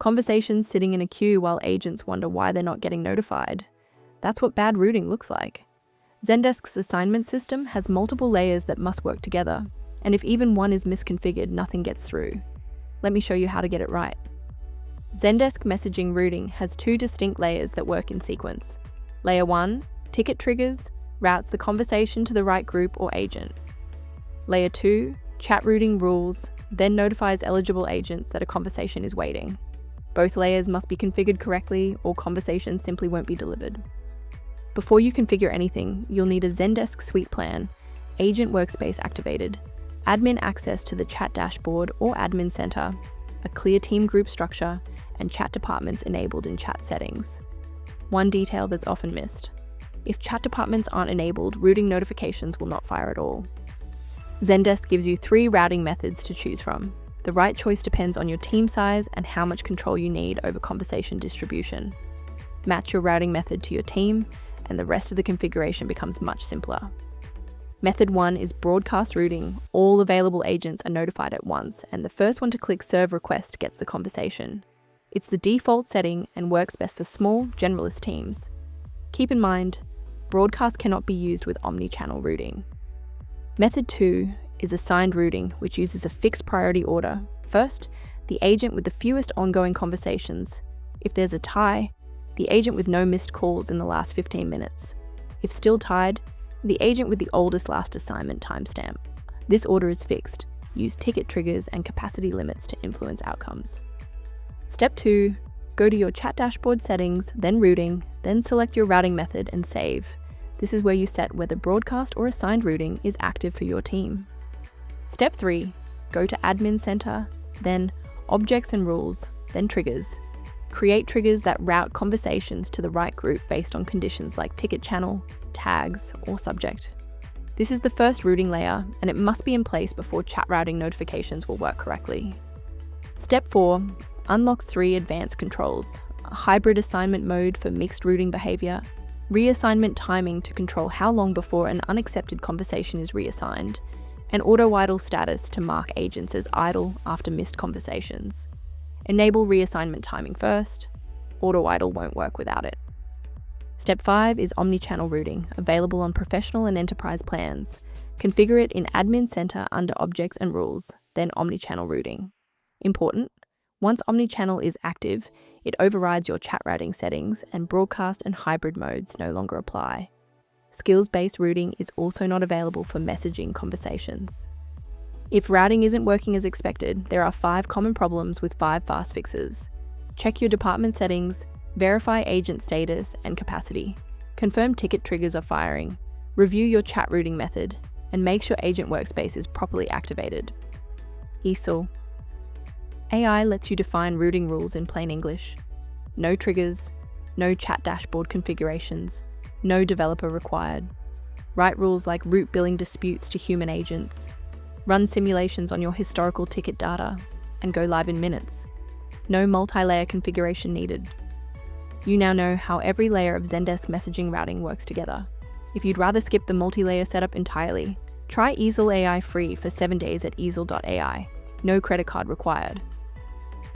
Conversations sitting in a queue while agents wonder why they're not getting notified. That's what bad routing looks like. Zendesk's assignment system has multiple layers that must work together, and if even one is misconfigured, nothing gets through. Let me show you how to get it right. Zendesk messaging routing has two distinct layers that work in sequence. Layer 1, ticket triggers, routes the conversation to the right group or agent. Layer 2, chat routing rules, then notifies eligible agents that a conversation is waiting. Both layers must be configured correctly or conversations simply won't be delivered. Before you configure anything, you'll need a Zendesk suite plan, agent workspace activated, admin access to the chat dashboard or admin center, a clear team group structure, and chat departments enabled in chat settings. One detail that's often missed: if chat departments aren't enabled, routing notifications will not fire at all. Zendesk gives you 3 routing methods to choose from. The right choice depends on your team size and how much control you need over conversation distribution. Match your routing method to your team, and the rest of the configuration becomes much simpler. Method 1 is broadcast routing. All available agents are notified at once, and the first one to click serve request gets the conversation. It's the default setting and works best for small, generalist teams. Keep in mind, broadcast cannot be used with omnichannel routing. Method 2 is assigned routing, which uses a fixed priority order. First, the agent with the fewest ongoing conversations. If there's a tie, the agent with no missed calls in the last 15 minutes. If still tied, the agent with the oldest last assignment timestamp. This order is fixed. Use ticket triggers and capacity limits to influence outcomes. Step 2, go to your chat dashboard settings, then routing, then select your routing method and save. This is where you set whether broadcast or assigned routing is active for your team. Step 3, go to admin center, then objects and rules, then triggers. Create triggers that route conversations to the right group based on conditions like ticket channel, tags, or subject. This is the first routing layer, and it must be in place before chat routing notifications will work correctly. Step 4 unlocks 3 advanced controls: a hybrid assignment mode for mixed routing behavior, reassignment timing to control how long before an unaccepted conversation is reassigned, and auto-idle status to mark agents as idle after missed conversations. Enable reassignment timing first. Auto-idle won't work without it. Step 5 is omnichannel routing, available on professional and enterprise plans. Configure it in Admin Center under Objects and Rules, then omnichannel routing. Important: once omnichannel is active, it overrides your chat routing settings, and broadcast and hybrid modes no longer apply. Skills-based routing is also not available for messaging conversations. If routing isn't working as expected, there are 5 common problems with 5 fast fixes. Check your department settings, verify agent status and capacity, confirm ticket triggers are firing, review your chat routing method, and make sure agent workspace is properly activated. eesel. AI lets you define routing rules in plain English. No triggers, no chat dashboard configurations, no developer required. Write rules like route billing disputes to human agents. Run simulations on your historical ticket data, and go live in minutes. No multi-layer configuration needed. You now know how every layer of Zendesk messaging routing works together. If you'd rather skip the multi-layer setup entirely, try eesel AI free for 7 days at eesel.ai. No credit card required.